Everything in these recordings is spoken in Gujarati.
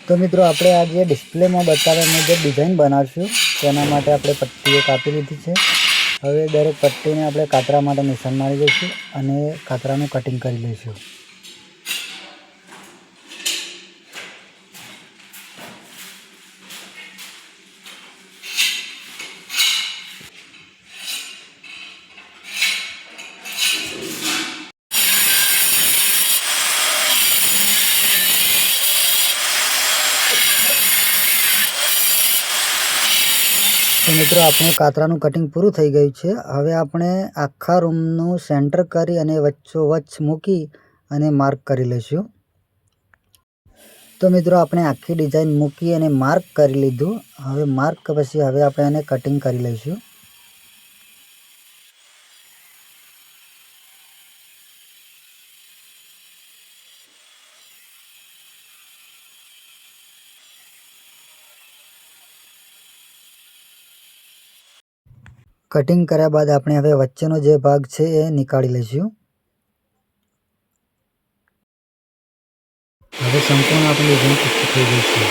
तो मित्रों આપણે આજે ડિસ્પ્લેમાં બતાવ્યા મુજબ ડિઝાઇન બનાવશું। તેના માટે આપણે પટ્ટીઓ કાપી લીધી છે। હવે દરેક પટ્ટીને આપણે કાતરા માટે નિશાન મારી દઈશું અને કાતરાનું કટિંગ કરી લઈશું। तो मित्रों આપણું કાતરાનું કટિંગ પૂરું થઈ ગયું છે। હવે આપણે આખા રૂમનું સેન્ટર કરી અને વચ્ચોવચ્ચ મૂકી અને માર્ક કરી લઈશું। તો મિત્રો આપણે આખી ડિઝાઇન મૂકી અને માર્ક કરી લીધું। હવે માર્ક પછી હવે આપણે એને કટિંગ કરી લઈશું। कटिंग કર્યા બાદ આપણે હવે વચ્ચેનો જે ભાગ છે એ નીકાળી લઈશું। હવે સંપૂર્ણ આપણી ડિઝાઇન પૂરી થઈ ગઈ છે।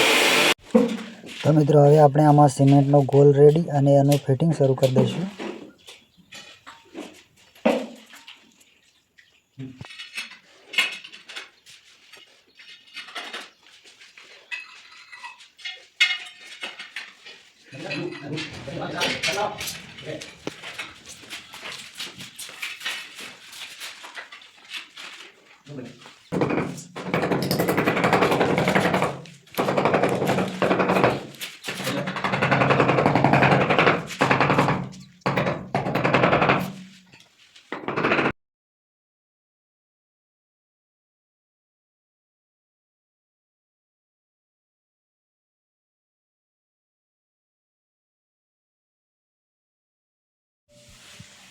તો મિત્રો હવે આપણે આમાં સિમેન્ટનો ગોલ રેડી અને એનું ફિટિંગ શરૂ કરી દઈશું।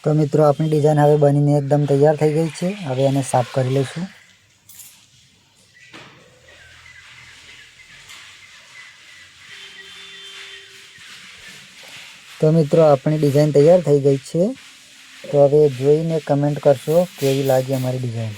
तो मित्रों अपनी डिजाइन हवे बनीने एकदम तैयार थई गई है। हवे आने साफ कर लईशुं। तो मित्रों अपनी डिजाइन तैयार थई गई है। तो हवे जोईने कमेंट करशो केवी लागी अमारी डिजाइन।